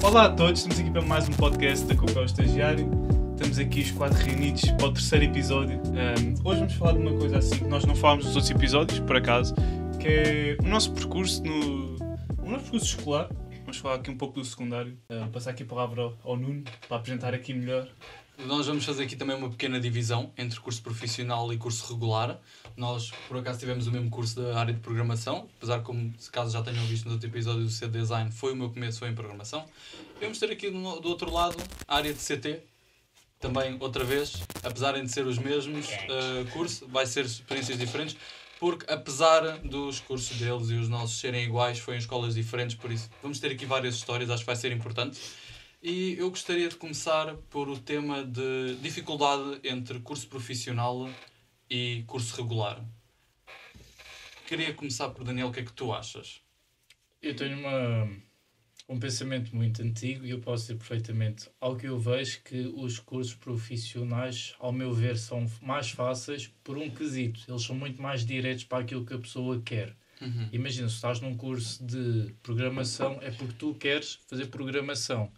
Olá a todos, estamos aqui para mais um podcast da Culpa ao Estagiário. Estamos aqui os 4 reunidos para o terceiro episódio. Hoje vamos falar de uma coisa assim que nós não falámos nos outros episódios, por acaso, que é o nosso percurso o nosso percurso escolar. Vamos falar aqui um pouco do secundário. Passar aqui a palavra ao Nuno para apresentar aqui melhor. Nós vamos fazer aqui também uma pequena divisão entre curso profissional e curso regular. Nós, por acaso, tivemos o mesmo curso da área de programação, apesar que, como caso já tenham visto no outro episódio do C Design, foi o meu começo, foi em programação. Vamos ter aqui do outro lado a área de CT, também outra vez, apesar de ser os mesmos cursos, vai ser experiências diferentes, porque apesar dos cursos deles e os nossos serem iguais, foram em escolas diferentes, por isso vamos ter aqui várias histórias, acho que vai ser importante. E eu gostaria de começar por o tema de dificuldade entre curso profissional e curso regular. Queria começar por Daniel, o que é que tu achas? Eu tenho um pensamento muito antigo e eu posso dizer perfeitamente ao que eu vejo que os cursos profissionais, ao meu ver, são mais fáceis por um quesito. Eles são muito mais diretos para aquilo que a pessoa quer. Imagina, se estás num curso de programação, é porque tu queres fazer programação.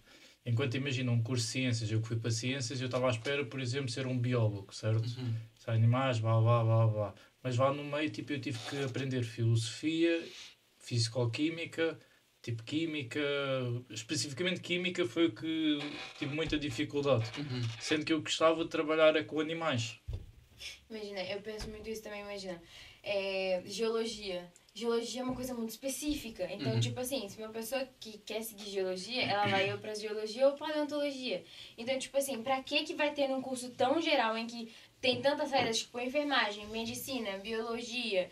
Enquanto imagina um curso de ciências, eu que fui para ciências, eu estava à espera, por exemplo, ser um biólogo, certo? Sei animais, blá blá blá blá. Mas lá no meio, tipo, eu tive que aprender filosofia, fisicoquímica, tipo química, especificamente química foi o que tive muita dificuldade. Sendo que eu gostava de trabalhar com animais. Imagina, eu penso muito isso também, imagina. Geologia. Geologia é uma coisa muito específica. Então, tipo assim, se uma pessoa que quer seguir geologia, ela vai ou pra geologia ou paleontologia. Então, tipo assim, pra que vai ter num curso tão geral em que tem tantas áreas, tipo enfermagem, medicina, biologia,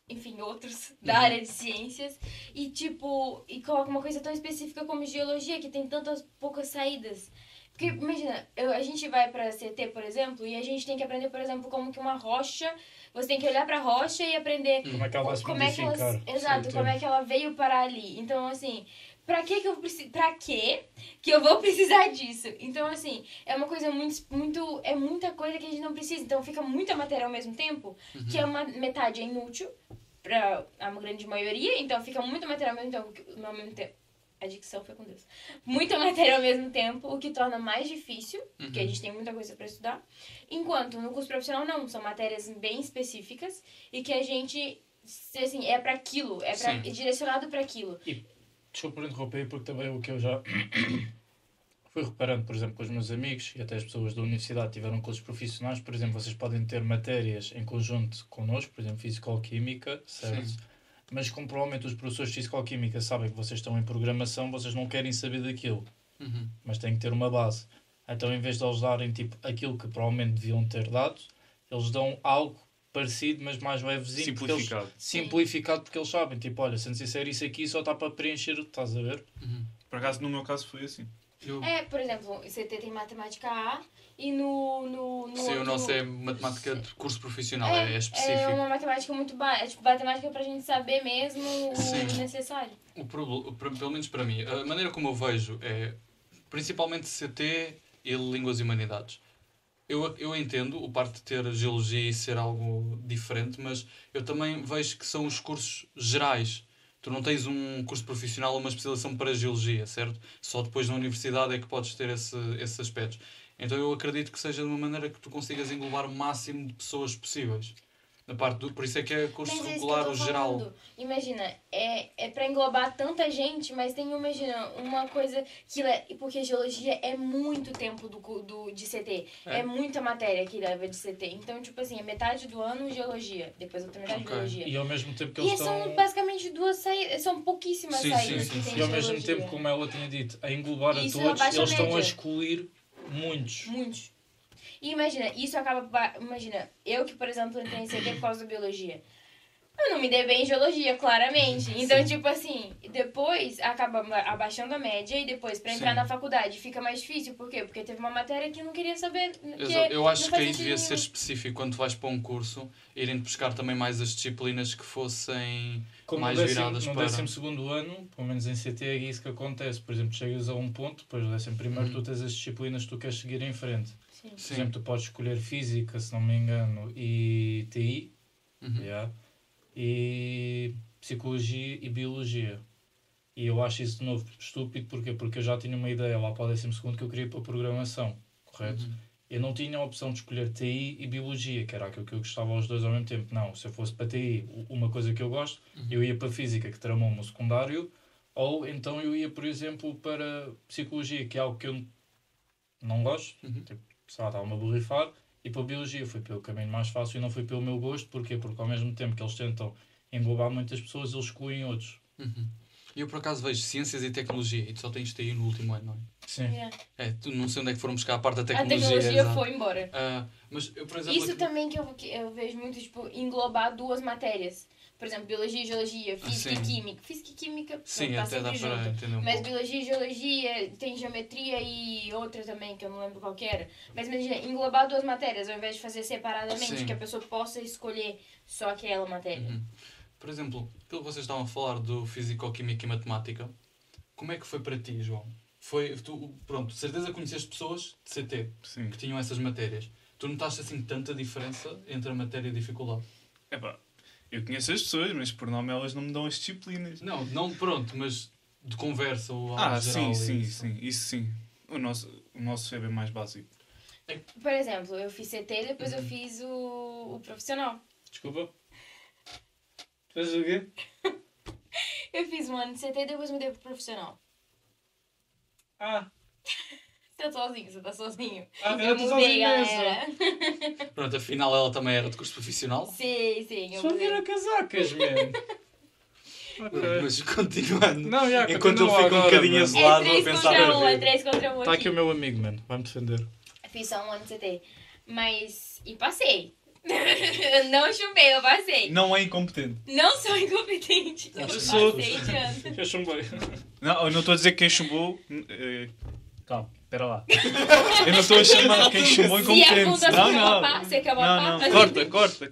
enfim, outros da área de ciências, e tipo, e coloca uma coisa tão específica como geologia, que tem tantas poucas saídas. Porque, imagina, a gente vai pra CT, por exemplo, e a gente tem que aprender, por exemplo, como que uma rocha, você tem que olhar pra rocha e aprender Como é que ela vai se modificar. Exato, como é que ela veio parar ali. Então, assim, pra que eu vou precisar disso? Então, assim, é uma coisa é muita coisa que a gente não precisa. Então, fica muita matéria ao mesmo tempo, que é uma metade é inútil pra a grande maioria, então fica muita matéria ao mesmo tempo. A dicção foi com Deus. Muita matéria ao mesmo tempo, o que torna mais difícil, porque a gente tem muita coisa para estudar. Enquanto no curso profissional não, são matérias bem específicas e que a gente, assim, é para aquilo, é direcionado para aquilo. E desculpa interromper, porque também o que eu já fui reparando, por exemplo, com os meus amigos e até as pessoas da universidade tiveram cursos profissionais, por exemplo, vocês podem ter matérias em conjunto connosco, por exemplo, Fisicoquímica, certo? Sim. Mas como provavelmente os professores de Fisicoquímica sabem que vocês estão em programação, vocês não querem saber daquilo. Mas têm que ter uma base. Então, em vez de eles darem tipo, aquilo que provavelmente deviam ter dado, eles dão algo parecido, mas mais levezinho. Simplificado, porque eles sabem. Tipo, olha, sendo sincero, isso aqui só está para preencher, estás a ver? Por acaso, no meu caso, foi assim. Por exemplo, o CT tem matemática A e no sim, o nosso é matemática de curso profissional, é específico. É uma matemática muito baixa, tipo, matemática pra gente saber mesmo o necessário. Pelo menos para mim, a maneira como eu vejo é, principalmente CT e Línguas e Humanidades. Eu entendo o parte de ter geologia e ser algo diferente, mas eu também vejo que são os cursos gerais. Tu não tens um curso profissional ou uma especialização para geologia, certo? Só depois na universidade é que podes ter esses aspectos. Então eu acredito que seja de uma maneira que tu consigas englobar o máximo de pessoas possíveis. Por isso é que é curso regular, o geral. Imagina, é para englobar tanta gente, mas tem, imagina, uma coisa que... Porque geologia é muito tempo de CT. É muita matéria que leva de CT. Então, tipo assim, é metade do ano geologia. Depois outra metade geologia. E ao mesmo tempo que eles são basicamente duas saídas. São pouquíssimas saídas que tem. E ao mesmo tempo, como ela tinha dito, a englobar a todos, eles estão a excluir muitos. E imagina, isso acaba... Imagina, eu que, por exemplo, entrei em CT por causa da biologia. Eu não me dei bem em geologia, claramente. Então, tipo assim, depois acaba abaixando a média e depois, pra entrar na faculdade, fica mais difícil. Por quê? Porque teve uma matéria que eu não queria saber. Eu acho que aí devia ser específico quando vais para um curso, irem buscar também mais as disciplinas que fossem mais viradas para... No 12º ano, pelo menos em CT, é isso que acontece. Por exemplo, chegas a um ponto, depois do 11º, tu tens as disciplinas que tu queres seguir em frente. Por exemplo, tu podes escolher Física, se não me engano, e TI, e Psicologia e Biologia. E eu acho isso de novo estúpido, porquê? Porque eu já tinha uma ideia lá para o 12º que eu queria para a programação, correto? Eu não tinha a opção de escolher TI e Biologia, que era aquilo que eu gostava aos dois ao mesmo tempo. Não, se eu fosse para TI, uma coisa que eu gosto, eu ia para Física, que tramou-me o secundário, ou então eu ia, por exemplo, para Psicologia, que é algo que eu não gosto, tipo, sei lá, estava-me a borrifar, e para Biologia fui pelo caminho mais fácil e não fui pelo meu gosto. Porquê? Porque ao mesmo tempo que eles tentam englobar muitas pessoas, eles excluem outros. Eu por acaso vejo Ciências e Tecnologia e tu só tens TI no último ano, não é? Sim. Yeah. Tu não sei onde é que foram buscar a parte da A tecnologia. tecnologia exato. foi embora. Mas eu, por exemplo, Isso aqui- também que eu vejo muito, tipo, englobar duas matérias. Por exemplo, Biologia e Geologia, Física sim. e Química. Física e Química Sim, não, tá até dá sempre para junto. entender um Mas pouco. Biologia e Geologia, tem Geometria e outra também, que eu não lembro qual que era. Mas imagina, englobar duas matérias, ao invés de fazer separadamente, Sim. que a pessoa possa escolher só aquela matéria. Por exemplo, aquilo que vocês estavam a falar do Físico-Química e Matemática, como é que foi para ti, João? Pronto, de certeza conheceste pessoas de CT Sim. que tinham essas matérias. Tu notaste assim tanta diferença entre a matéria e a dificuldade? Epá, eu conheço as pessoas, mas por nome elas não me dão as disciplinas. Não, pronto, mas de conversa ou algo geral. Sim, isso. sim, isso sim. O nosso é bem mais básico. Por exemplo, eu fiz CT, depois eu fiz o profissional. Desculpa? Tu fazes o quê? Eu fiz um ano de CT e depois mudei pro profissional. Você tá sozinho. Eu tô mudei, sozinho galera. Pronto, afinal ela também era de curso profissional. Sim, eu Só mudei. vira casacas, mano. Mas continuando. Não, já, Enquanto ele continua fica um agora, bocadinho mano. azelado, É a 3 pensar contra 1, a é ver. 3 contra 1 Está aqui aqui. o meu amigo, mano. Vai-me defender. Fiz só um ano de CT. E passei. Eu não chumbei, eu passei. Não é incompetente. Não sou incompetente. Eu sou. passei de ano. Eu chumbei. Não, eu não estou a dizer que quem chumbou. Calma, espera lá. Eu não estou a chamar quem chumbou Se a incompetente. bunda Não. você quer Não, mapar? não. Corta.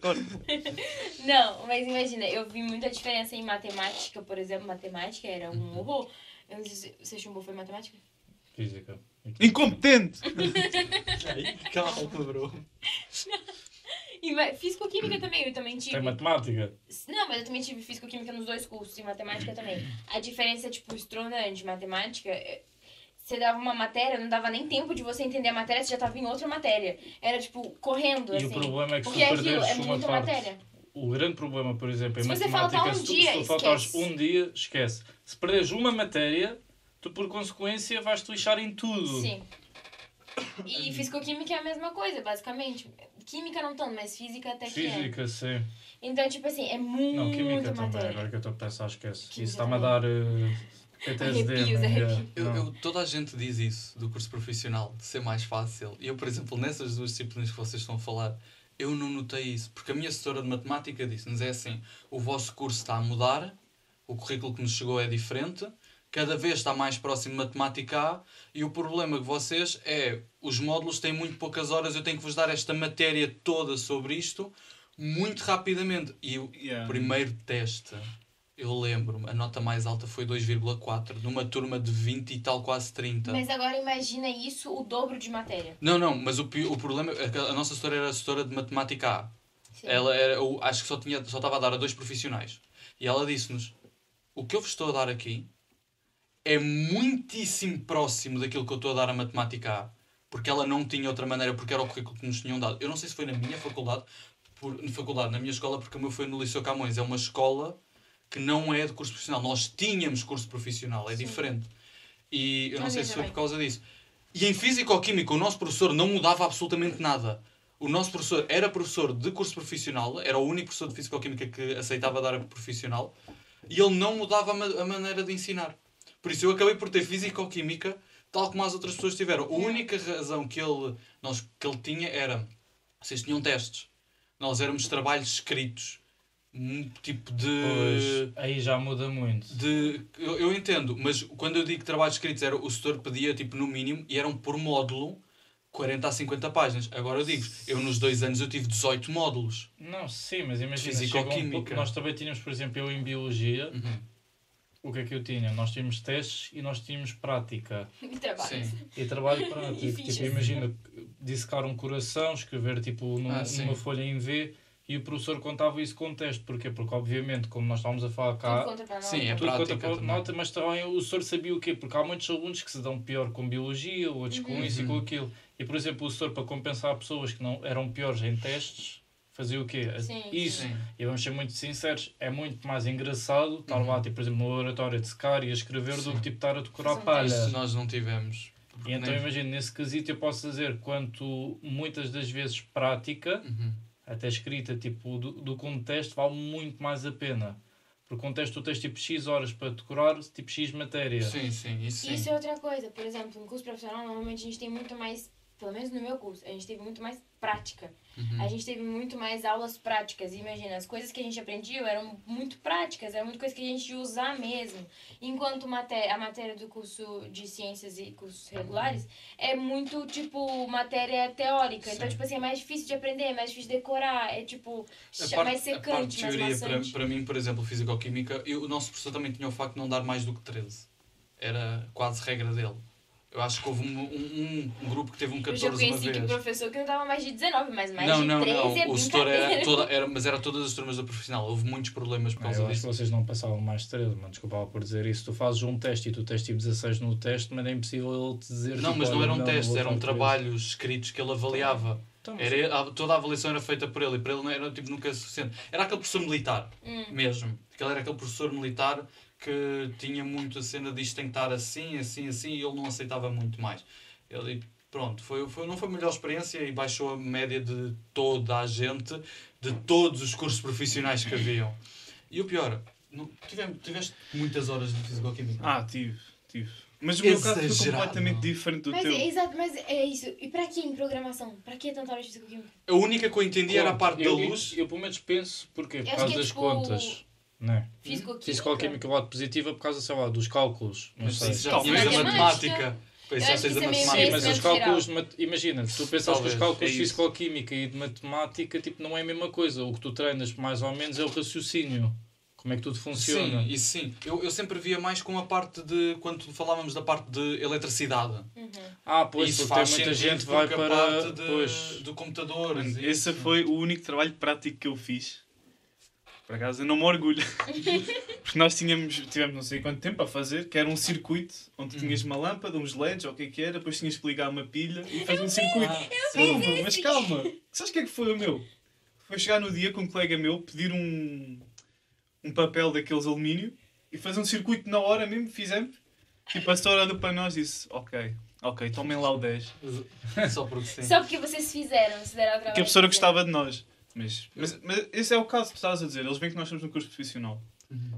Não, mas imagina, eu vi muita diferença em matemática, por exemplo. Matemática era um horror. Eu não sei se você chumbou, foi matemática? Física. Incompetente! Calma, bro. E físico-química também, eu também tive. Tem matemática? Não, mas eu também tive físico-química nos dois cursos, e matemática também. A diferença, tipo, estronante de matemática, você dava uma matéria, não dava nem tempo de você entender a matéria, você já tava em outra matéria. Era, tipo, correndo, E assim. o problema é que se Porque tu aquilo perderes é uma muita parte... matéria. O grande problema, por exemplo, em Se você matemática, faltar um se dia, tu faltares esquece. um dia, esquece. Se perderes uma matéria, tu por consequência vais-te lixar em tudo. Sim. E físico-química é a mesma coisa, basicamente. Química não tanto, mas física até que é. Física, sim. Então, tipo assim, é Não, química muita também. matéria. Agora que eu estou a pensar, esquece. Química Isso está-me a dar PTSD. Arrepios, man, yeah. arrepios. Toda a gente diz isso do curso profissional, de ser mais fácil. E eu, por exemplo, nessas duas disciplinas que vocês estão a falar, eu não notei isso. Porque a minha assessora de matemática disse-nos é assim, o vosso curso está a mudar, o currículo que nos chegou é diferente, cada vez está mais próximo de matemática A, e o problema que vocês é, os módulos têm muito poucas horas, eu tenho que vos dar esta matéria toda sobre isto, muito rapidamente. E o primeiro teste, eu lembro-me, a nota mais alta foi 2,4, numa turma de 20 e tal, quase 30. Mas agora imagina isso, o dobro de matéria. Não, mas o problema é que a nossa assessora era assessora de matemática A. Sim. Ela era, eu acho que só estava a dar a 2 profissionais. E ela disse-nos, o que eu vos estou a dar aqui é muitíssimo próximo daquilo que eu estou a dar a matemática A. Porque ela não tinha outra maneira, porque era o currículo que nos tinham dado. Eu não sei se foi na minha faculdade, na minha escola, porque o meu foi no Liceu Camões. É uma escola que não é de curso profissional. Nós tínhamos curso profissional, é diferente. E eu não sei se foi por causa disso. E em Física ou Química, o nosso professor não mudava absolutamente nada. O nosso professor era professor de curso profissional, era o único professor de Física ou Química que aceitava dar a profissional, e ele não mudava a maneira de ensinar. Por isso eu acabei por ter Física ou Química, tal como as outras pessoas tiveram. A única razão que ele tinha era, vocês tinham testes, nós éramos trabalhos escritos. Tipo de... Pois, aí já muda muito. Eu entendo, mas quando eu digo trabalhos escritos, o setor pedia tipo no mínimo e eram por módulo 40 a 50 páginas. Agora eu digo, eu nos 2 anos eu tive 18 módulos. Não, sim, mas imagina, Físico-química. nós também tínhamos, por exemplo, eu em Biologia, o que é que eu tinha? Nós tínhamos testes e nós tínhamos prática. E trabalho. Sim. E trabalho prático. E Tipo, fichas. imagina, dissecar um coração, escrever tipo numa sim. folha em V, e o professor contava isso com teste. Porquê? Porque obviamente, como nós estávamos a falar cá, Tudo conta para nós. Sim, é tudo conta prática para também. nota, mas também o professor sabia o quê? Porque há muitos alunos que se dão pior com biologia, outros com isso e com aquilo. E, por exemplo, o professor, para compensar pessoas que não eram piores em testes, fazia o quê? Sim, Isso. Sim. E vamos ser muito sinceros, é muito mais engraçado estar lá, tipo, por exemplo, no laboratório a secar e a escrever do que tipo, estar a decorar Fazer um palha. Isso nós não tivemos. E então imagina, nesse quesito eu posso dizer quanto muitas das vezes prática, até escrita tipo do contexto, vale muito mais a pena. Porque o contexto tu tens tipo X horas para decorar, tipo X matéria. Sim, isso sim. Isso é outra coisa. Por exemplo, no curso profissional, normalmente a gente tem muito mais, pelo menos no meu curso, a gente teve muito mais prática. A gente teve muito mais aulas práticas. Imagina, as coisas que a gente aprendia eram muito práticas, era muita coisa que a gente ia usar mesmo. Enquanto a matéria do curso de ciências e cursos regulares é muito, tipo, matéria teórica. Então, tipo assim, é mais difícil de aprender, é mais difícil de decorar, é, tipo, mais A parte secante, de mais teoria, maçante. para mim, por exemplo, Físico-Química, o nosso professor também tinha o facto de não dar mais do que 13. Era quase regra dele. Eu acho que houve um grupo que teve um Eu 14 já uma conheci vez. que professor que não dava mais de 19, mas mais Não, de não, 13 não. é O setor brincadeira. mas era todas as turmas do profissional. Houve muitos problemas por causa Eu acho que disso. vocês não passavam mais 13, mano. Desculpa lá por dizer isso. Tu fazes um teste e tu tens tipo 16 no teste, mas é impossível ele te dizer... Não, tipo, mas não olha, eram testes, vou eram tirar 13. trabalhos escritos que ele avaliava. Então, mas- Toda a avaliação era feita por ele e para ele não era tipo, nunca suficiente. Era aquele professor militar, mesmo. Porque ele era aquele professor militar que tinha muito a cena de isto tem que estar assim, assim, assim, e ele não aceitava muito mais. Ele, pronto, não foi a melhor experiência e baixou a média de toda a gente, de todos os cursos profissionais que haviam. E o pior, tiveste muitas horas de Físico-Química. Tive. Mas o meu caso foi Exagerado. completamente diferente do Mas teu. é exato, mas é isso. E para quê em programação? Para quê tanta hora de físico-química? A única que eu entendi era a parte da luz. Eu pelo menos penso, porquê? Por acho causa que é das tipo contas. Não é? Físico-química? Físico-química, o lado positivo é por causa, sei lá, dos cálculos. Não Mas sei. isso já Talvez. tens a Matemática. matemática. Pois Eu já acho tens que a isso é meio Sim, matemática. mas os Conhecimento cálculos imagina, se tu pensas que os Talvez, cálculos é de isso. físico-química e de matemática tipo, não é a mesma coisa. O que tu treinas mais ou menos é o raciocínio. Como é que tudo funciona. Sim, isso sim. Eu sempre via mais com a parte de... Quando falávamos da parte de eletricidade. Pois, Isso porque faz tem muita sentido gente que vai porque a para... parte Pois. do computador. Mano, esse foi o único trabalho prático que eu fiz. Por acaso eu não me orgulho. Porque nós tivemos não sei quanto tempo a fazer, que era um circuito onde tinhas uma lâmpada, uns LEDs, ou o que era, depois tinhas que ligar uma pilha e fazer um circuito. Calma, mas calma. Sabes o que é que foi o meu? Foi chegar no dia com um colega meu, pedir um papel daqueles alumínio e fazer um circuito na hora mesmo, fizemos. Tipo, a senhora olhou para nós e disse, ok, tomem lá o 10. Só porque sim. Só porque vocês se deram o trabalho. Porque a professora gostava de nós. Mas esse é o caso que tu estás a dizer. Eles veem que nós estamos no curso profissional.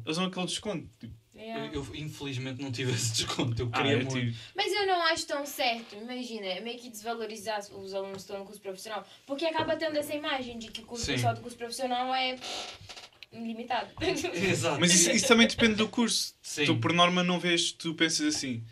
Eles dão aquele desconto. Tipo, Yeah. Eu infelizmente não tive esse desconto. Eu eu queria muito. tive. Mas eu não acho tão certo, imagina, é meio que desvalorizar os alunos que estão no curso profissional, porque acaba tendo essa imagem de que o curso Sim. pessoal do curso profissional é ilimitado. Exato. Mas isso também depende do curso. Sim. Tu, por norma, não vês, tu pensas assim: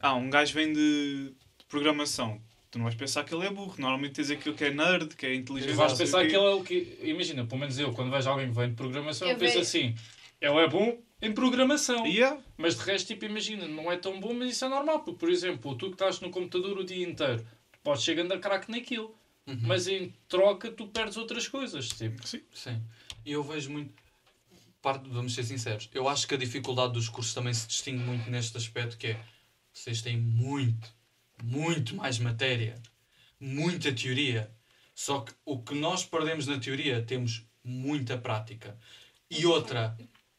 um gajo vem de programação. Tu não vais pensar que ele é burro. Normalmente tens aquilo que é nerd, que é inteligente. Tu vais não sei pensar o quê. que ele é o que... Imagina, pelo menos eu, quando vejo alguém que vem de programação, eu Eu penso vejo. assim... Ele é bom em programação. Yeah. Mas de resto, tipo, imagina, não é tão bom, mas isso é normal. Porque, por exemplo, tu que estás no computador o dia inteiro, tu podes chegar a craque naquilo. Mas em troca, tu perdes outras coisas. Tipo. Sim. E eu vejo muito... Vamos ser sinceros. Eu acho que a dificuldade dos cursos também se distingue muito neste aspecto, que é... Vocês têm muito mais matéria. Muita teoria. Só que o que nós perdemos na teoria, temos muita prática. E outra,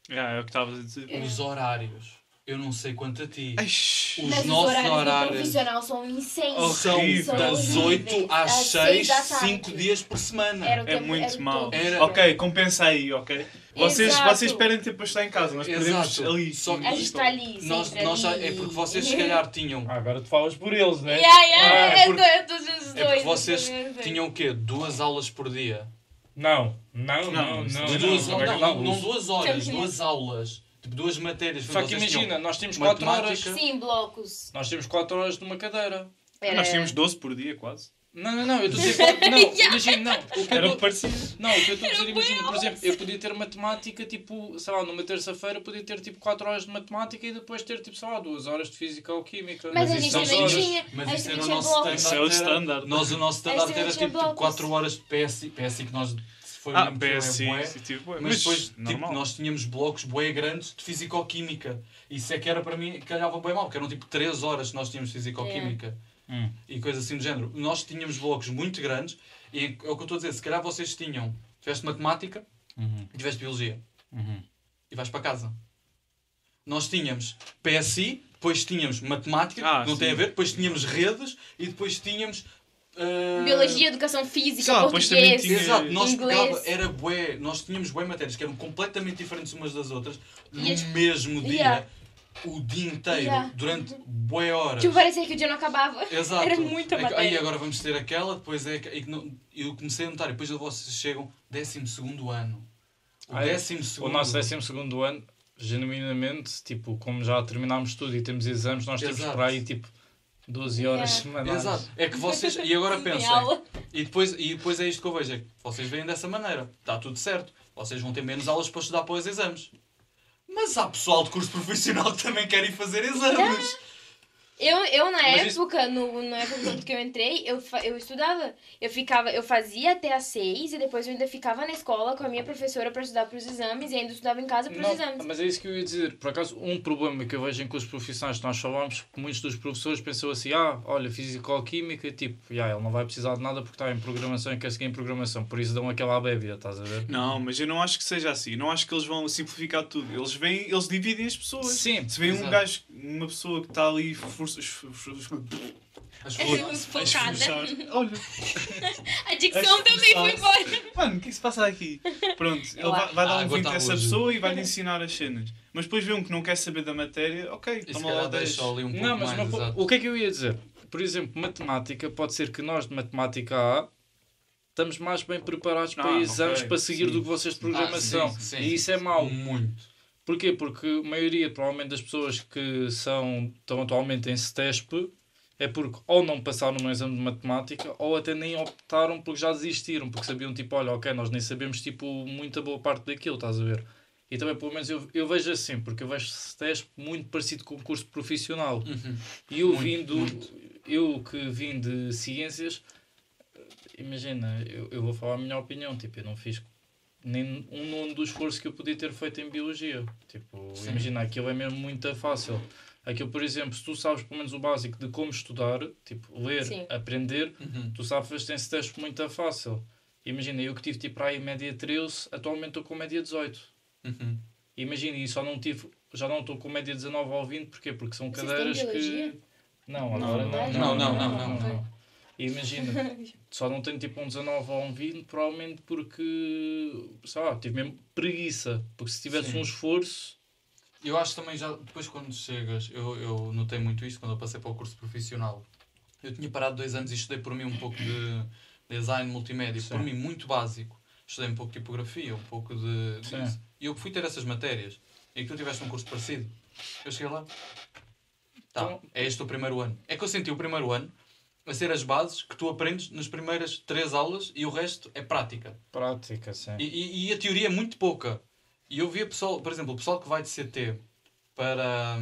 É o que estavas a dizer. os horários. Eu não sei quanto a ti. Eish. Os Mas nossos do horários profissional são incensos. são Horrível. das São 8 horríveis. às 6, da tarde. 5 dias por semana. Era o É tempo- muito era mau. todo. Era- Ok, compensa aí, ok? Vocês Exato. perdem tempo para estar em casa, nós perdemos Exato. ali. Só que A gente está ali, nós sempre já, ali. é porque vocês se calhar tinham... Agora tu falas por eles, né? é porque- Eu tô os dois. É porque vocês tinham o quê? 2 aulas por dia? Não. De duas, não 2 horas, Estamos 2 aulas. Tipo, 2 matérias. Só que Vocês imagina, tinham nós temos 4 horas. matemática. Sim, blocos. Nós temos 4 horas numa cadeira. Nós tínhamos 12 por dia, quase. Não, eu estou a dizer 4. Não, imagina, não. O que eu Era o que tô- parecia. Não, o que eu estou a dizer, imagina, por exemplo, eu podia ter matemática, tipo, sei lá, numa terça-feira podia ter tipo 4 horas de matemática e depois ter tipo, sei lá, 2 horas de física ou química. Mas a isso gente são também horas. tinha. Mas a isso gente era o tinha nosso blocos. Isso é o standard. Nós, o nosso standard Esta era tinha tipo blocos. 4 horas de PSI que nós, se foi o mesmo que eu, PS, bué. tipo, Mas depois, tipo, normal. nós tínhamos blocos bué grandes de Fisicoquímica. Isso é que era para mim, calhava bué mal, porque eram tipo 3 horas que nós tínhamos Fisicoquímica. E coisa assim do género. Nós tínhamos blocos muito grandes, e é o que eu estou a dizer, se calhar vocês tiveste matemática e tiveste biologia. E vais para casa. Nós tínhamos PSI, depois tínhamos matemática, não tem a ver, depois tínhamos redes e depois tínhamos Biologia, educação física, Sei lá, depois também português, tinha- Exato, nós inglês. era bué, nós tínhamos bué matérias que eram completamente diferentes umas das outras no E as- mesmo dia, Yeah. o dia inteiro, Yeah. durante bué horas. Tipo, parecia que o dia não acabava. Exato. Era muita É que, matéria. aí agora vamos ter aquela, depois é que eu comecei a notar, e depois vocês chegam 12º ano. O Ai, 12º. O nosso 12º ano, genuinamente, tipo, como já terminámos tudo e temos exames, nós temos Exato. para aí tipo 12 horas Yeah. semanais. Exato. É que vocês. E agora Em pensem. aula. E depois é isto que eu vejo. É que vocês veem dessa maneira. Está tudo certo. Vocês vão ter menos aulas para estudar para os exames. Mas há pessoal de curso profissional que também quer ir fazer exames. Eu na Mas isso- época, na época que eu entrei, eu estudava. Eu fazia até às 6 e depois eu ainda ficava na escola com a minha professora para estudar para os exames e ainda estudava em casa para os Não, exames. mas é isso que eu ia dizer. Por acaso, um problema que eu vejo em cursos profissionais que nós falámos, que muitos dos professores pensam assim, olha, físico-química, tipo, ele não vai precisar de nada porque está em programação e quer seguir em programação, por isso dão aquela bébia, estás a ver? Não, mas eu não acho que seja assim. Não acho que eles vão simplificar tudo. Eles dividem as pessoas. Sim, Se vem um exato. gajo, uma pessoa que está ali As a Focada. esforçar. Olha, A dicção também foi embora. mano, o que é que se passa aqui? Pronto, ele vai dar A um água vídeo tá dessa hoje. pessoa e vai-lhe ensinar as cenas. Mas depois vê um que não quer saber da matéria, ok, E se toma lá calhar 10. deixa ali um pouco Não, mas mais. Exato. o que é que eu ia dizer? Por exemplo, matemática, pode ser que nós de matemática A estamos mais bem preparados para exames ok, para seguir sim. do que vocês de programação. sim, E isso é mau. Muito. Porquê? Porque a maioria, provavelmente, das pessoas que estão atualmente em STESP é porque ou não passaram no exame de matemática ou até nem optaram porque já desistiram, porque sabiam tipo, olha, ok, nós nem sabemos tipo muita boa parte daquilo, estás a ver? E também, pelo menos, eu vejo assim, porque eu vejo STESP muito parecido com o curso profissional. E eu eu que vim de ciências, imagina, eu vou falar a minha opinião, tipo, eu não fiz nem um nono do esforço que eu podia ter feito em biologia. Tipo, Sim. imagina, aquilo é mesmo muito fácil. Aquilo, por exemplo, se tu sabes pelo menos o básico de como estudar, tipo, ler, Sim. aprender, tu sabes que tem-se teste muito fácil. Imagina, eu que tive tipo aí média 13, atualmente estou com média 18. Imagina, e já não estou com média 19 ou 20, porquê? Porque são Vocês cadeiras têm biologia? que... Não, agora Não. Imagina, só não tenho tipo um 19 ou um 20, provavelmente porque, sei lá, tive mesmo preguiça. Porque se tivesse Sim. um esforço... Eu acho também já, depois quando chegas, eu notei muito isto quando eu passei para o curso profissional. Eu tinha parado 2 anos e estudei por mim um pouco de design multimédia, Sim. por mim muito básico. Estudei um pouco de tipografia, um pouco de Sim. disso. E eu fui ter essas matérias. E que tu tiveste um curso parecido. Eu cheguei lá. Tá, Então- é este o primeiro ano. É que eu senti o primeiro ano a ser as bases que tu aprendes nas primeiras 3 aulas e o resto é prática. Prática, sim. E a teoria é muito pouca. E eu via pessoal, por exemplo, o pessoal que vai de CT para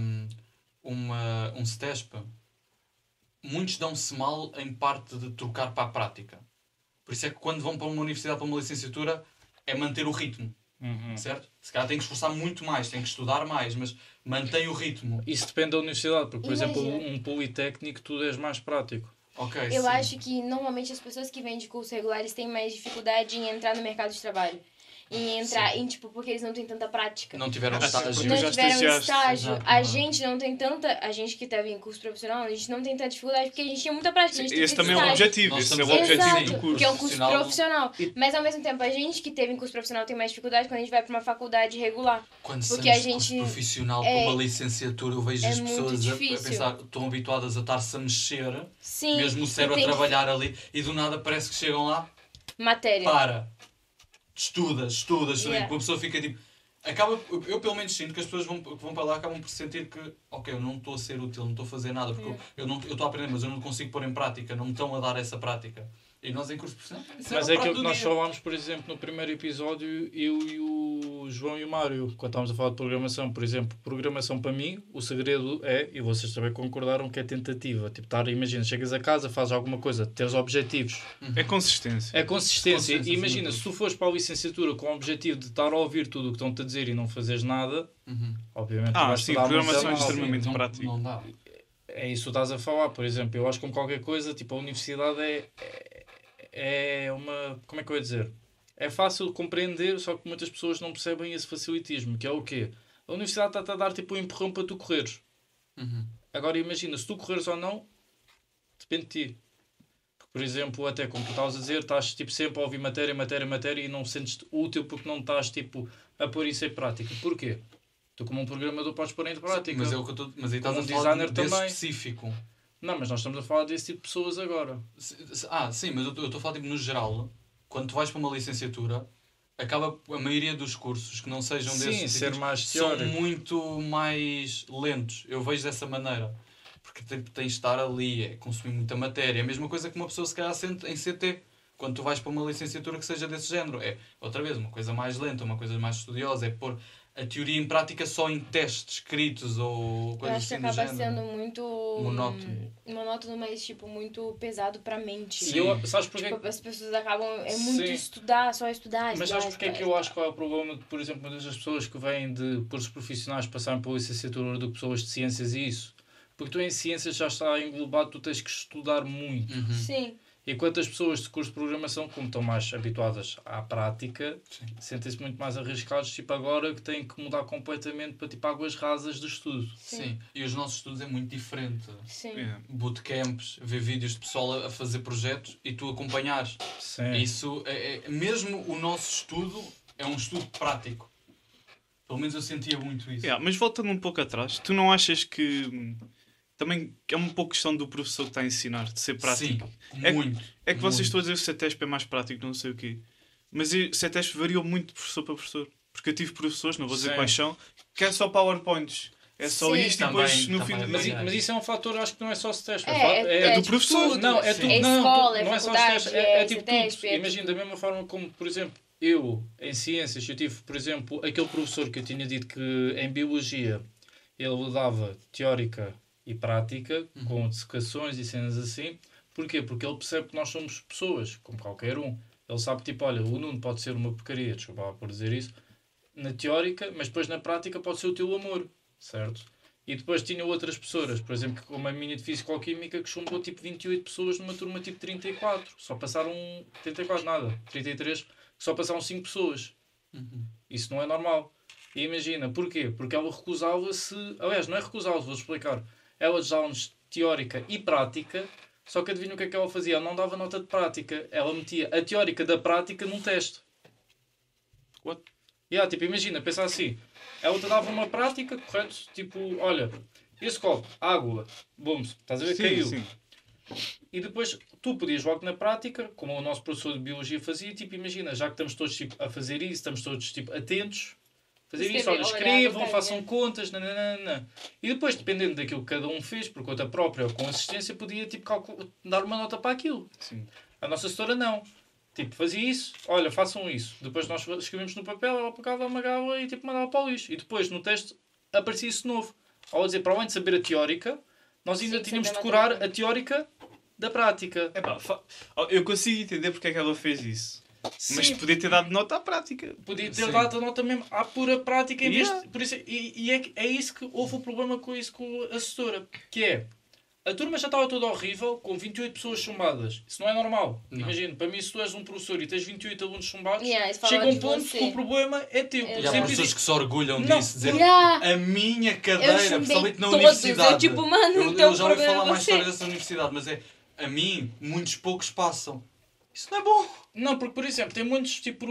um STESP, muitos dão-se mal em parte de trocar para a prática. Por isso é que quando vão para uma universidade, para uma licenciatura, é manter o ritmo. Certo? Se calhar tem que esforçar muito mais, tem que estudar mais, mas mantém o ritmo. Isso depende da universidade, porque, por exemplo, Imagina. um politécnico tudo é mais prático. Ok, Eu sim. acho que normalmente as pessoas que vêm de cursos regulares têm mais dificuldade em entrar no mercado de trabalho. Em entrar, porque eles não têm tanta prática. Não tiveram Ah, sim, estágio. porque Não já tiveram estagiaste. estágio. Exato, A não. gente não tem tanta. A gente que teve em curso profissional, a gente não tem tanta dificuldade porque a gente tinha muita prática. A gente Esse teve também é o estágio. objetivo. Nós Esse é o estamos a- objetivo Exato, do curso. que é um curso Profissional. profissional. Mas ao mesmo tempo, a gente que teve em curso profissional tem mais dificuldade quando a gente vai para uma faculdade regular. Quando Porque saímos a de curso gente- profissional é- para uma licenciatura, eu vejo é as muito pessoas a difícil. pensar, estão habituadas a estar-se a mexer, Sim. mesmo o cérebro a tem trabalhar ali, e do nada parece que chegam lá, matéria. estuda. Yeah. E a pessoa fica tipo. Eu pelo menos sinto que as pessoas que vão para lá acabam por sentir que, ok, eu não estou a ser útil, não estou a fazer nada, porque eu estou a aprender, mas eu não consigo pôr em prática, não me estão a dar essa prática. E nós em curso profissional. Mas é aquilo que nós falámos, por exemplo, no primeiro episódio, eu e o João e o Mário, quando estávamos a falar de programação, por exemplo, programação para mim, o segredo é, e vocês também concordaram, que é tentativa. Tipo, imagina, chegas a casa, fazes alguma coisa, teres objetivos. É consistência. É consistência. E imagina, sim. se tu fores para a licenciatura com o objetivo de estar a ouvir tudo o que estão-te a dizer e não fazeres nada, obviamente tu vais sim, estudar muito programação é mal. extremamente prática. Não dá. É isso que estás a falar, por exemplo. Eu acho que com qualquer coisa, tipo, a universidade é uma... Como é que eu ia dizer? É fácil de compreender, só que muitas pessoas não percebem esse facilitismo, que é o quê? A universidade está-te a dar tipo um empurrão para tu correres. Agora imagina, se tu correres ou não, depende de ti. Porque, por exemplo, até como tu estavas a dizer, estás tipo, sempre a ouvir matéria e não sentes-te útil porque não estás tipo, a pôr isso em prática. Porquê? Tu como um programador podes pôr em prática. Sim, mas é o que eu estou... Mas aí estás Como a um falar designer desse também. específico. Não, mas nós estamos a falar desse tipo de pessoas agora. Sim, mas eu estou a falar tipo, no geral, quando tu vais para uma licenciatura, acaba a maioria dos cursos que não sejam Sim, desses ser tipos, mais são teórico. muito mais lentos. Eu vejo dessa maneira. Porque tens de estar ali, é consumir muita matéria. É a mesma coisa que uma pessoa se calhar sente em CT. Quando tu vais para uma licenciatura que seja desse género. É, outra vez, uma coisa mais lenta, uma coisa mais estudiosa. É pôr a teoria em prática só em testes escritos ou Eu coisas acho que assim do acaba género. sendo muito monótono, mas tipo muito pesado pra mente. E eu, sabes porquê? Tipo, as pessoas acabam muito Sim. estudar, só estudar. Mas sabes porque é que eu acho que é o problema de, por exemplo, muitas das pessoas que vêm de cursos profissionais passarem pela licenciatura do que pessoas de ciências e isso? Porque tu em ciências já está englobado, tu tens que estudar muito. Sim. Enquanto as pessoas de curso de programação, como estão mais habituadas à prática, sentem-se muito mais arriscados, tipo agora que têm que mudar completamente para tipo águas rasas de estudo. Sim. E os nossos estudos é muito diferente. Sim. Bootcamps, ver vídeos de pessoal a fazer projetos e tu acompanhares. Sim. Isso mesmo o nosso estudo é um estudo prático. Pelo menos eu sentia muito isso. Mas voltando um pouco atrás, tu não achas que também é um pouco questão do professor que está a ensinar, de ser prático? Sim, muito. É que vocês estão a dizer que o CETESP é mais prático, não sei o quê. Mas o CETESP variou muito de professor para professor. Porque eu tive professores, não vou dizer Sim. quais são, que é só PowerPoints. É só Sim. isto e depois Também, no fim também. do Mas isso é um fator, acho que não é só CETESP. É do tipo professor. tudo. Não, é Sim. tudo. É Não, escola, é não é só faculdade, CETESP, é tipo CETESP, tudo. é Imagina, tudo. da mesma forma como, por exemplo, eu, em ciências, eu tive, por exemplo, aquele professor que eu tinha dito que em biologia ele dava teórica e prática, com dissecações e cenas assim. Porquê? Porque ele percebe que nós somos pessoas, como qualquer um. Ele sabe, tipo, olha, o Nuno pode ser uma porcaria, desculpa lá por dizer isso, na teórica, mas depois na prática pode ser o teu amor, certo? E depois tinha outras pessoas, por exemplo, como a minha de Físico-Química, que chumbou tipo 28 pessoas numa turma tipo 34. Só passaram 34, nada, 33, só passaram 5 pessoas. Isso não é normal. E imagina, porquê? Porque ela recusava-se... Aliás, não é recusava-se, vou explicar. Ela dava-nos teórica e prática, só que adivinha o que é que ela fazia? Ela não dava nota de prática. Ela metia a teórica da prática num teste. What? Tipo, imagina, pensa assim. Ela te dava uma prática, correto? Tipo, olha, esse copo, água, bom, estás a ver? Caiu. Sim. E depois tu podias logo na prática, como o nosso professor de Biologia fazia, tipo, imagina, já que estamos todos tipo, a fazer isso, estamos todos tipo, atentos, fazer isso, olha, escrevam, façam contas, nananana. E depois, dependendo daquilo que cada um fez, por conta própria ou com assistência, podia tipo, dar uma nota para aquilo. Sim. A nossa setora não. Tipo, fazia isso, olha, façam isso. Depois nós escrevíamos no papel, ela pegava, amagava e tipo, mandava para o lixo. E depois, no teste, aparecia isso novo. Ao dizer, para além de saber a teórica, nós ainda tínhamos de decorar a teórica da prática. Eu consigo entender porque é que ela fez isso. Sim. Mas podia ter dado nota à prática. Podia ter dado a nota mesmo à pura prática em vez Yeah. de, por isso, é isso que houve o problema com isso com a assessora. Que é, a turma já estava toda horrível, com 28 pessoas chumbadas. Isso não é normal. Imagina, para mim, se tu és um professor e tens 28 alunos chumbados, chega um ponto que o problema é teu. E há professores que se orgulham Não. disso, dizer Yeah. a minha cadeira, Eu chumbei principalmente na todos. universidade. Eu, tipo, mano, eu então já o ouvi problema falar é mais você. histórias dessa universidade, mas a mim, muitos poucos passam. Isso não é bom. Não, porque, por exemplo, tem muitos, tipo,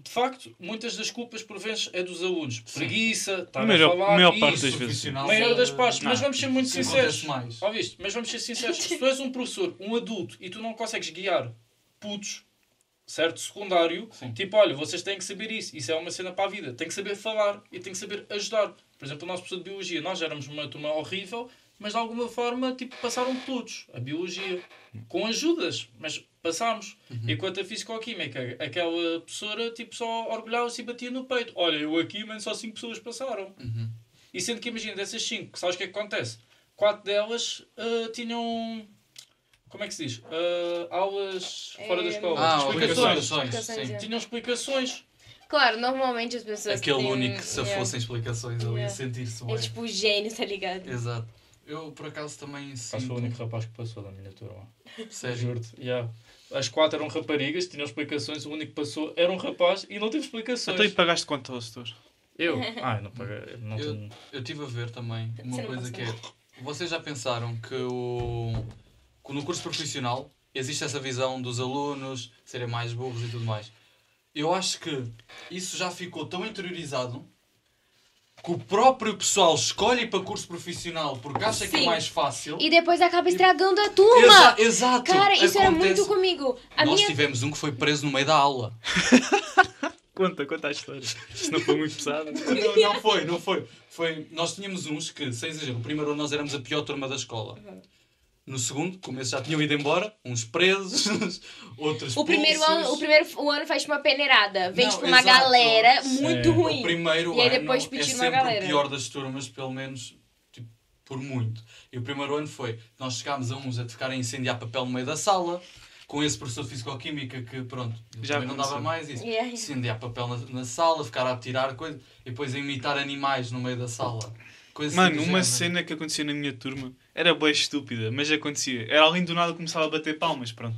de facto, muitas das culpas por vezes é dos alunos. Preguiça, estar a falar, maior parte isso. das vezes. Profissional, Maior das partes, mas Não, vamos ser muito isso sinceros. acontece mais. Ouviste? Mas vamos ser sinceros. Se tu és um professor, um adulto, e tu não consegues guiar putos, certo? Secundário, Sim. tipo, olha, vocês têm que saber isso. Isso é uma cena para a vida. Tem que saber falar e tem que saber ajudar. Por exemplo, o nosso professor de Biologia, nós éramos uma turma horrível mas de alguma forma tipo, passaram todos a biologia, com ajudas, mas passámos. Enquanto a fisicoquímica, aquela professora tipo, só orgulhava-se e batia no peito. Olha, eu aqui, mas só 5 pessoas passaram. E sendo que imagina, dessas 5, sabes o que é que acontece? 4 delas tinham... Como é que se diz? Aulas fora da escola. Explicações. Sim. Tinham explicações. Claro, normalmente as pessoas Aquele têm... único que se fossem explicações ali a sentir-se bem. É tipo gênio, tá ligado? Exato. Eu, por acaso, também sinto... Foi o único rapaz que passou da minha turma. Sério? Juro-te. Yeah. As 4 eram raparigas, tinham explicações, o único que passou era um rapaz e não teve explicações. Então e pagaste quanto ao setor? Eu? Não paguei. Eu estive a ver também uma Você não coisa passa que é... Vocês já pensaram que no curso profissional existe essa visão dos alunos serem mais burros e tudo mais? Eu acho que isso já ficou tão interiorizado que o próprio pessoal escolhe ir para curso profissional porque acha que é Sim. mais fácil. E depois acaba estragando a turma. Exato. Cara, isso era Acontece. muito comigo. Nós tivemos um que foi preso no meio da aula. Conta a história. Isto não foi muito pesado. Não foi. Nós tínhamos uns que, sem exagero, no primeiro ano nós éramos a pior turma da escola. No segundo, como esses já tinham ido embora, uns presos, outros O primeiro ano faz uma peneirada. Vem tipo uma exato. galera muito ruim. O primeiro E aí ano depois é pedir uma sempre galera. o pior das turmas, pelo menos tipo, por muito. E o primeiro ano foi, nós chegámos a uns a ficarem a incendiar papel no meio da sala, com esse professor de Fisicoquímica que, pronto, Já também não dava aconteceu. mais isso. Yeah. Incendiar papel na sala, ficar a tirar coisas, e depois a imitar animais no meio da sala. Coisa Mano, assim do uma género. cena que acontecia na minha turma era bem estúpida, mas acontecia. Era alguém do nada começava a bater palmas, pronto.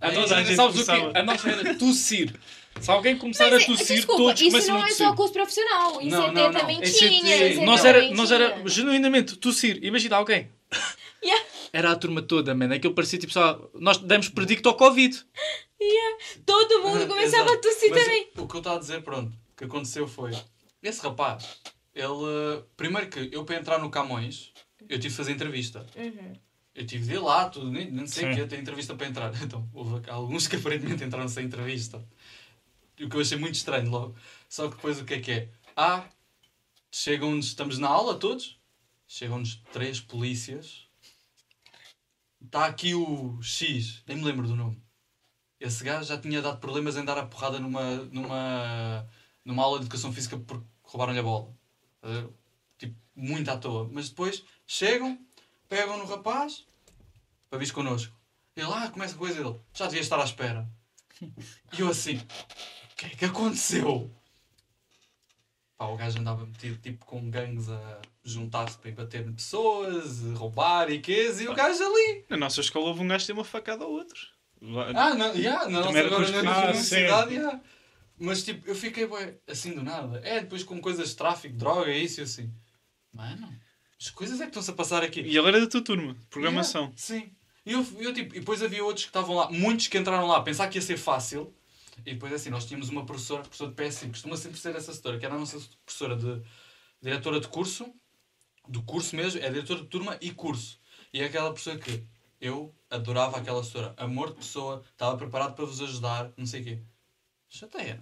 A Toda nossa a era, gente sabes começava- o quê? A nossa era tossir. Se alguém começar a tossir, Desculpa, todos isso começam não a é tossir. só curso profissional. Em Não, CT não, não. também Em tinha. CT, em CT Nós também era tinha. genuinamente tossir. Imagina alguém. Yeah. Era a turma toda, mano. Aquilo parecia tipo só. Nós demos predicto ao Covid. Todo mundo começava a tossir Mas também. o que eu estava a dizer, pronto, o que aconteceu foi... Esse rapaz, ele... Primeiro que eu, para entrar no Camões, eu tive de fazer entrevista. Eu tive de ir lá, tudo, nem sei o que é ter entrevista para entrar. Então, houve alguns que aparentemente entraram sem entrevista. O que eu achei muito estranho logo. Só que depois o que é? Chegam-nos... Estamos na aula todos. Chegam-nos 3 polícias. Está aqui o X, nem me lembro do nome. Esse gajo já tinha dado problemas em dar a porrada numa aula de educação física porque roubaram-lhe a bola. Tipo, muito à toa. Mas depois chegam, pegam no rapaz para vir connosco. Ele começa a coisa dele. Já devia estar à espera. E eu assim, o que é que aconteceu? O gajo andava metido tipo com gangues a juntar-se para ir bater em pessoas, roubar e quês, e o gajo ali. Na nossa escola houve um gajo que deu uma facada ao outro. Não, na nossa era agora curso na profissional. universidade, Mas tipo, eu fiquei bué, assim do nada. Depois com coisas de tráfico, droga, isso e assim. Mano, as coisas é que estão-se a passar aqui. E ele era da tua turma, programação. Sim. E eu tipo, e depois havia outros que estavam lá, muitos que entraram lá a pensar que ia ser fácil. E depois assim, nós tínhamos uma professora de PS5, costuma sempre ser essa setora, que era a nossa professora de diretora de curso, do curso mesmo, é diretora de turma e curso. E é aquela professora que eu adorava aquela setora, amor de pessoa, estava preparado para vos ajudar, não sei o quê. Chateia.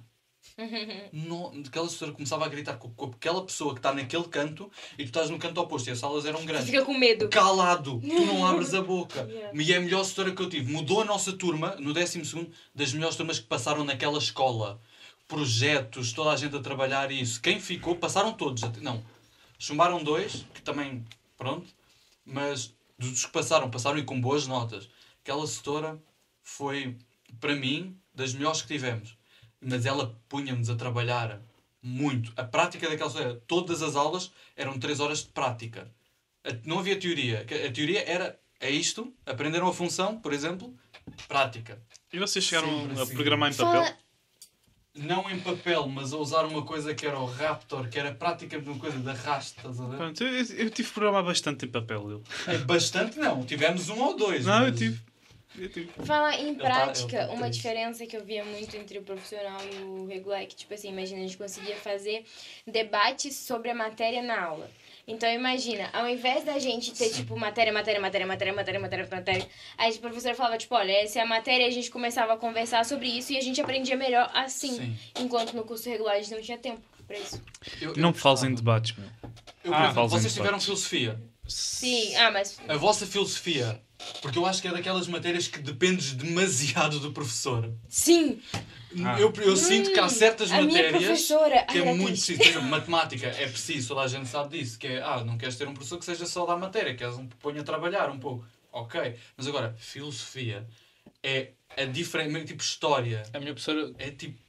Aquela setora começava a gritar com aquela pessoa que está naquele canto e tu estás no canto oposto e as salas eram grandes. Fica com medo. Calado, tu não abres a boca. Yeah. E é a melhor setora que eu tive. Mudou a nossa turma, no 12º, das melhores turmas que passaram naquela escola. Projetos, toda a gente a trabalhar isso. Quem ficou, passaram todos. Não, chumbaram 2, que também, pronto. Mas dos que passaram e com boas notas. Aquela setora foi, para mim, das melhores que tivemos. Mas ela punha-nos a trabalhar muito. A prática daquela setora, todas as aulas eram 3 horas de prática. Não havia teoria. A teoria era isto, aprenderam a função, por exemplo, prática. E vocês chegaram Sempre a assim. programar em papel? Não em papel, mas a usar uma coisa que era o Raptor, que era praticamente uma coisa de arrasto, estás a ver? Pronto, eu tive que programar bastante em papel. Eu. Bastante não, tivemos 1 ou 2. Não, mas... eu tive. Falar em Ele prática, tá uma triste. diferença que eu via muito entre o profissional e o regular é que, tipo assim, imagina, a gente conseguia fazer debates sobre a matéria na aula. Então, imagina, ao invés da gente ter, tipo, matéria, aí a professora falava, tipo, olha, essa é a matéria, e a gente começava a conversar sobre isso e a gente aprendia melhor assim. Sim. Enquanto no curso regular a gente não tinha tempo pra isso. Não fales em debates, meu. Por exemplo, fales em vocês tiveram debates. filosofia. Sim, mas... A vossa filosofia, porque eu acho que é daquelas matérias que dependes demasiado do professor. Sim! Eu sinto que há certas a minha matérias professora... que é era muito triste. preciso. Por exemplo, matemática é preciso, toda a gente sabe disso, que é, não queres ter um professor que seja só da matéria, queres um que ponha a trabalhar um pouco. Ok, mas agora, filosofia é a diferente, tipo história, A minha professora, é tipo...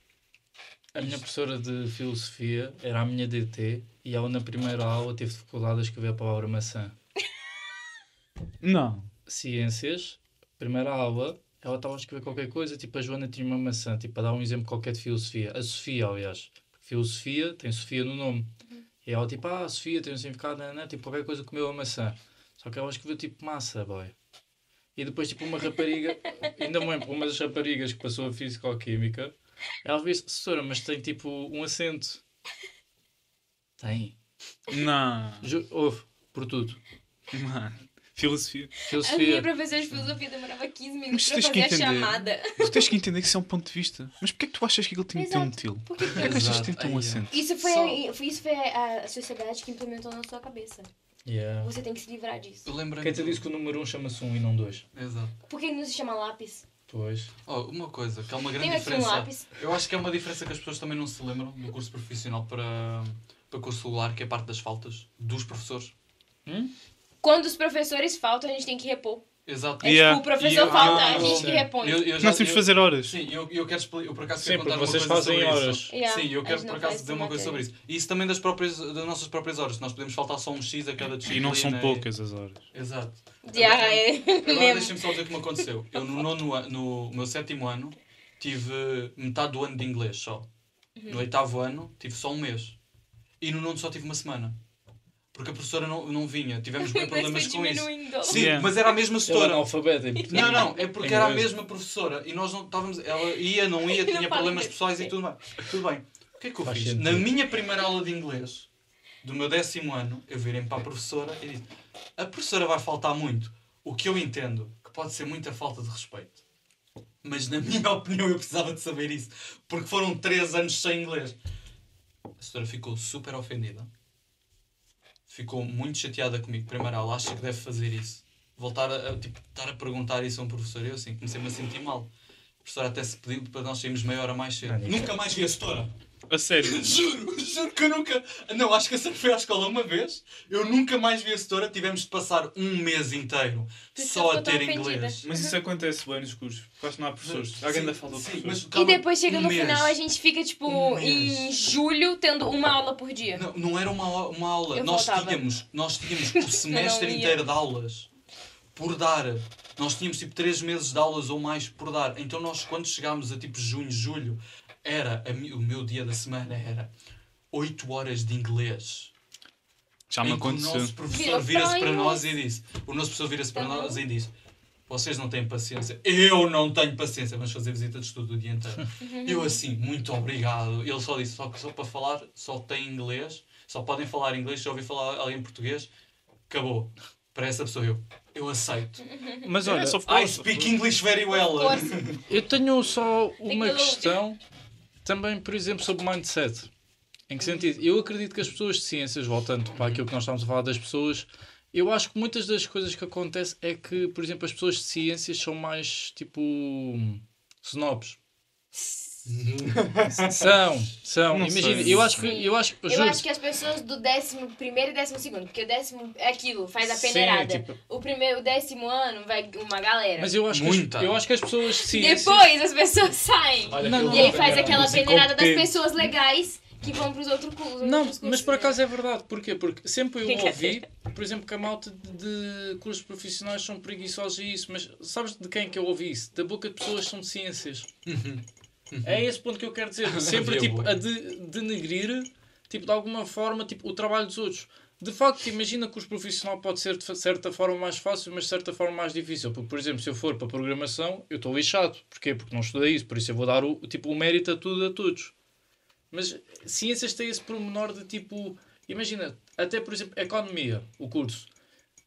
a minha professora de filosofia era a minha DT e ela na primeira aula teve dificuldade a escrever a palavra maçã. Não. Ciências, primeira aula, ela estava a escrever qualquer coisa, tipo a Joana tinha uma maçã, tipo a dar um exemplo qualquer de filosofia. A Sofia, aliás. Filosofia tem Sofia no nome. E ela tipo, Sofia tem um significado, né? Tipo qualquer coisa comeu a maçã. Só que ela escreveu tipo massa, boy. E depois tipo uma rapariga, ainda me lembro, uma das raparigas que passou a Físico-Química, ela disse, professora, mas tem tipo um acento. Tem. Não. Houve, por tudo. Mano. Filosofia. A minha Filosofia. professora de filosofia demorava 15 Mas minutos tu pra tens que fazer a entender. chamada. Tu tens que entender que isso é um ponto de vista. Mas porquê é que tu achas que aquilo tem que ter um Exato. til? Por que Porquê é que achas que tem que ter um Exato. acento? Isso foi a sociedade que implementou na sua cabeça. Yeah. Você tem que se livrar disso. Eu lembro-me... Quem te disse que o número 1 chama-se 1 e não 2? Exato. Por que não se chama lápis? Pois. Uma coisa, que é uma grande Tem aqui um diferença. lápis. Eu acho que é uma diferença que as pessoas também não se lembram do curso profissional para curso regular, que é a parte das faltas dos professores. Quando os professores faltam, a gente tem que repor. Exato. É Yeah. tipo, o professor falta, a gente que sim. repõe. Nós temos de fazer horas. Sim, eu quero explicar. Eu por acaso Sim, quero porque contar uma vocês coisa fazem sobre horas. isso. Yeah, Sim, eu a quero gente por não acaso faz dizer uma coisa sobre matéria. isso. E isso também das nossas próprias horas. Nós podemos faltar só um X a cada E disciplina. não são poucas as horas. Exato. Yeah, Agora mesmo. deixem-me só dizer o que me aconteceu. Eu no meu 7º ano tive metade do ano de inglês só. No 8º ano tive só um mês. E no 9º só tive uma semana. Porque a professora não vinha. Tivemos bem problemas com isso. Sim, Yeah. mas era a mesma Ele é setora. analfabeta. Não, é porque era a Inglês. mesma professora. E nós não estávamos... Ela ia, não ia, Não tinha fala problemas inglês. pessoais e tudo bem. Tudo bem. O que é que eu Faz fiz? sentido. Na minha primeira aula de inglês, do meu 10º ano, eu virei-me para a professora e disse: a professora vai faltar muito. O que eu entendo, que pode ser muita falta de respeito. Mas na minha opinião eu precisava de saber isso. Porque foram 3 anos sem inglês. A senhora ficou super ofendida. Ficou muito chateada comigo. Primeira aula, acha que deve fazer isso. Voltar estar a perguntar isso a um professor. Eu assim, comecei-me a sentir mal. A professora até se pediu para nós sairmos meia hora mais cedo. Ah, Nunca mais vi a setora. A sério. Juro que eu nunca... Não, acho que a senhora foi à escola uma vez. Eu nunca mais vi a setora. Tivemos de passar um mês inteiro Tu só a ficou tão ter ofendida. inglês. Mas isso acontece bem nos cursos. Quase não há professores. Alguém ainda falta de Sim, professores. mas E calma, depois chega um no mês. final, a gente fica, tipo, Um em mês. julho, tendo uma aula por dia. Não era uma aula. Eu Nós faltava. tínhamos o semestre ia. inteiro de aulas por dar. Nós tínhamos tipo 3 meses de aulas ou mais por dar. Então nós, quando chegámos a tipo junho, julho, o meu dia da semana era 8 horas de inglês. Já me Em que o aconteceu. nosso professor Virou vira-se para para nós e disse: o nosso professor vira-se para Tá bom. nós e disse: vocês não têm paciência. Eu não tenho paciência. Vamos fazer visita de estudo o dia inteiro. Eu assim, muito obrigado. Ele só disse: só para falar, só tem inglês. Só podem falar inglês. Se eu ouvir falar alguém em português, acabou. Para essa pessoa eu aceito. Mas olha, só I speak English very well. Força. eu tenho só uma que ouvir. questão também, por exemplo, sobre mindset. Em que sentido? Eu acredito que as pessoas de ciências, voltando para aquilo que nós estamos a falar das pessoas, eu acho que muitas das coisas que acontecem é que, por exemplo, as pessoas de ciências são mais tipo snobs. São. Não Imagina, sei. eu acho que Eu juro, acho que as pessoas do 11º e 12º, porque o 10º é aquilo, faz a Sim, peneirada. tipo- O 10º ano vai uma galera. mas eu acho Muita. eu acho que as pessoas de ciências Depois as pessoas saem. Olha, Não, eu não, E aí vou- faz aquela Você peneirada das competente. pessoas legais que vão pros outros cursos. Não, mas por acaso é verdade. Porquê? Porque sempre eu Quem ouvi, por exemplo, que a malta de cursos profissionais são preguiçosos e isso. Mas sabes de quem que eu ouvi isso? Da boca de pessoas que são de ciências. É esse ponto que eu quero dizer. Sempre Havia tipo, bué. a denegrir, tipo, de alguma forma, tipo, o trabalho dos outros. De facto, imagina que o profissional pode ser de certa forma mais fácil, mas de certa forma mais difícil. Porque, por exemplo, se eu for para programação, eu estou lixado. Porquê? Porque não estudei isso. Por isso eu vou dar o mérito a tudo a todos. Mas ciências tem esse pormenor de tipo... Imagina, até por exemplo, economia, o curso.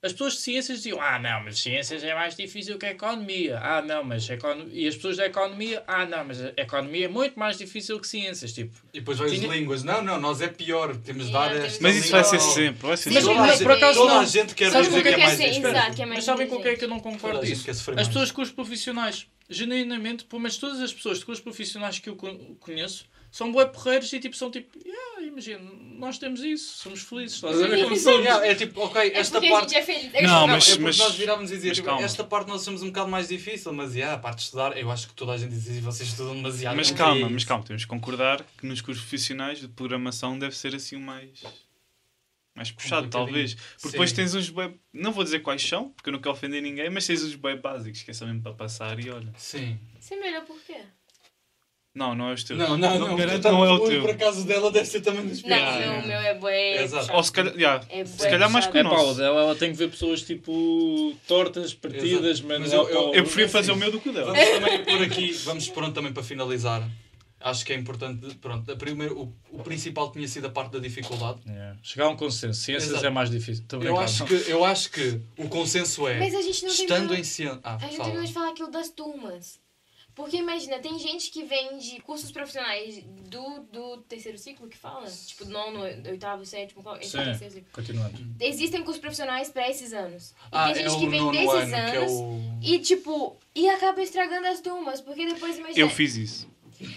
as pessoas de ciências diziam, não, mas ciências é mais difícil que a economia. Não, mas e as pessoas da economia, não, mas a economia é muito mais difícil que ciências. Tipo, E depois vai as línguas. Não, nós é pior. Temos de dar esta Mas isso vai ser língua. sempre. Vai ser Mas sempre. por acaso toda não. a gente quer Sabes dizer com que é que mais ser, difícil. exato, que é mais mas sabem com o que é que eu não Toda concordo a gente disso? quer sofrer As mais. pessoas de cursos profissionais, genuinamente, pelo menos todas as pessoas de cursos profissionais que eu conheço, são bué porreiros e tipo, são tipo, imagina, nós temos isso, somos felizes, estás a ver como somos. É tipo, ok, É esta porque a parte... gente é feliz. Não, Não, mas- é porque nós virávamos e dizia, mas tipo, calma. esta parte nós achamos um bocado mais difícil, mas a parte de estudar, eu acho que toda a gente diz e vocês estudam demasiado. Mas Não calma, é mas isso. calma, temos que concordar que nos cursos profissionais de programação deve ser assim o mais puxado, talvez. Porque depois Sim. tens uns web, não vou dizer quais são, porque eu não quero ofender ninguém, mas tens os web básicos, que é só mesmo para passar e olha. Sim. Isso é melhor por quê? Não é os teus. Não, garanto, portanto, não é o teu. Por acaso dela deve ser também dos Não, piores. o meu é bué. Exato. puxado. Ou se calhar, É se bué calhar mais que o puxado. É pá, o nosso. dela, ela tem que ver pessoas tipo tortas, partidas, Exato. mas Mas não Eu preferia fazer o meu do que o dela. Vamos também por aqui, vamos pronto também para finalizar. Acho que é importante, pronto, o principal tinha sido a parte da dificuldade. Chegar a um consenso. Ciências Exato. é mais difícil. Estou Eu brincando. acho que o consenso é, Mas a gente não estando terminou- em ciência... A gente fala. terminou de falar aquilo das turmas. Porque imagina, tem gente que vem de cursos profissionais do terceiro ciclo que fala? Tipo, nono, oitavo, sétimo, esse é o terceiro ciclo. Continuando. Existem cursos profissionais para esses anos. E Ah, tem é gente o que vem nono desses ano, que é anos o... e tipo, e acaba estragando as turmas, porque depois imagina... Eu fiz isso.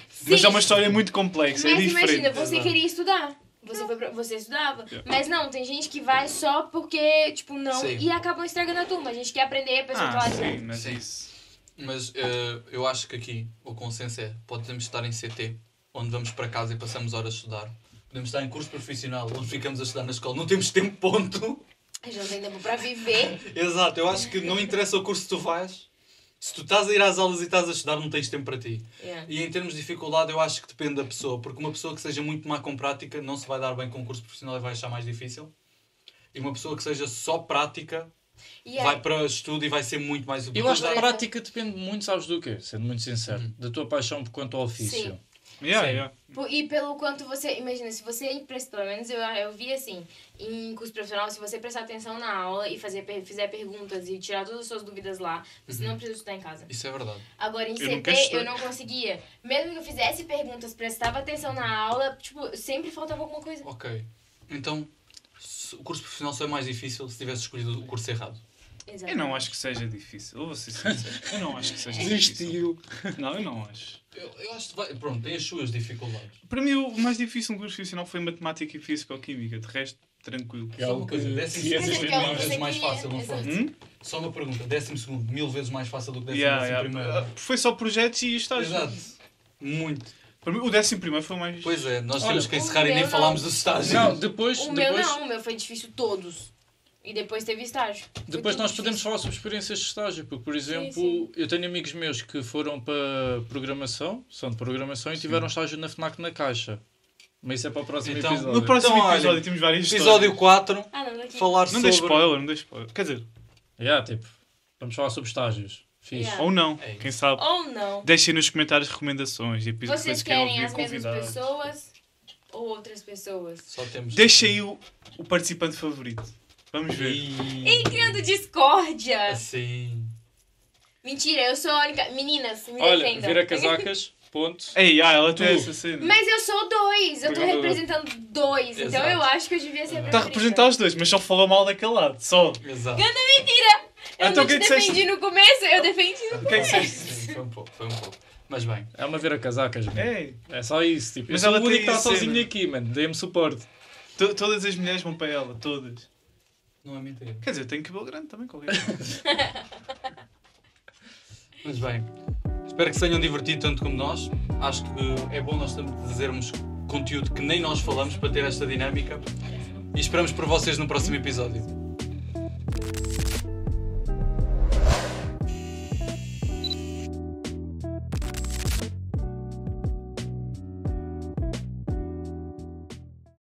Sim, Mas é uma história muito complexa, é mas diferente. imagina, você Exato. queria estudar. Você estudava. Yeah. Mas não, tem gente que vai só porque, tipo, não. Sim. E acabam estragando a turma. A gente quer aprender, a pessoa tá lá Sim, dentro. mas Sim. isso. Mas eu acho que aqui o consenso é, podemos estar em CT, onde vamos para casa e passamos horas a estudar. Podemos estar em curso profissional, onde ficamos a estudar na escola. Não temos tempo, ponto. A gente não tem tempo pra viver. Exato, eu acho que não interessa o curso que tu vais. Se tu estás a ir às aulas e estás a estudar, não tens tempo para ti. Yeah. E em termos de dificuldade, eu acho que depende da pessoa. Porque uma pessoa que seja muito má com prática não se vai dar bem com o curso profissional e vai achar mais difícil. E uma pessoa que seja só prática Yeah. vai para estudo e vai ser muito mais Eu acho que a Exato. prática depende muito, sabes do quê? Sendo muito sincero. Da tua paixão quanto ao ofício. Sim. Yeah, Sim. yeah. E pelo quanto você... Imagina, se você... Pelo menos eu vi assim, em curso profissional, se você prestar atenção na aula e fizer perguntas e tirar todas as suas dúvidas lá, você não precisa estudar em casa. Isso é verdade. Agora, em Eu não CT, quero estudar. eu não conseguia. Mesmo que eu fizesse perguntas, prestava atenção na aula, tipo, sempre faltava alguma coisa. Ok. Então, o curso profissional só é mais difícil se tivesse escolhido o curso errado. Eu não acho que seja difícil. Eu vou ser sincero. Eu não acho que seja difícil. Não, eu não acho. Eu acho que vai... Pronto, tem as suas dificuldades. Para mim, o mais difícil no curso profissional foi matemática e física ou química. De resto, tranquilo. É Só algo uma coisa, que décimo ciências segundo que é mil algo que vezes você mais queria, fácil, não foi? exato. Só uma pergunta, 12º, 1000 vezes mais fácil do que 11º. Foi só projetos e estágios. Exato. Muito. Para mim, o 11º foi o mais. Pois é, nós Olha, temos que o encerrar e nem meu falámos não. dos estágios. Não, depois O meu foi difícil todos. E depois teve estágio. Foi Depois tudo nós podemos difícil. falar sobre experiências de estágio, porque, por exemplo, sim. eu tenho amigos meus que foram para programação, são de programação, e tiveram estágio na FNAC na Caixa. Mas isso é para o próximo Então, episódio. No próximo Então, olha, episódio temos várias Episódio histórias. 4, Ah, não, daqui. falar Não sobre... dê spoiler, não dê spoiler. Quer dizer, Tipo, vamos falar sobre estágios. Fixe. Yeah. ou não, É isso. quem sabe. Ou não. Deixem nos comentários recomendações. Episódios Vocês que querem querem ouvir as mesmas convidados. pessoas ou outras pessoas? Só temos... Deixem aí o participante favorito. Vamos ver. Ei, criando discórdia! Assim... Mentira, eu sou a única... Meninas, me Olha, defendam. vira casacas, ponto. Ei, ela tem Tu. essa cena. Mas eu sou dois, eu tô Programa- representando dois, então Exato. eu acho que eu devia ser a Está a preferida. representar os dois, mas só falou mal daquele lado. Só. Exato. Eu Então não o que é te que disseste? defendi no começo, eu defendi no O que é que disseste? Sim, foi um pouco. Mas bem, É uma vira casacas, mano. Ei, É só isso. Tipo, Mas eu sou ela o único tem que está a cena. sozinho aqui, mano. Dê-me suporte. todas as mulheres vão para ela, todas. não é mentira. Quer dizer, tem cabelo grande também, qualquer coisa. Mas bem, espero que se tenham divertido tanto como nós. Acho que é bom nós também trazermos conteúdo que nem nós falamos para ter esta dinâmica. E esperamos por vocês no próximo episódio.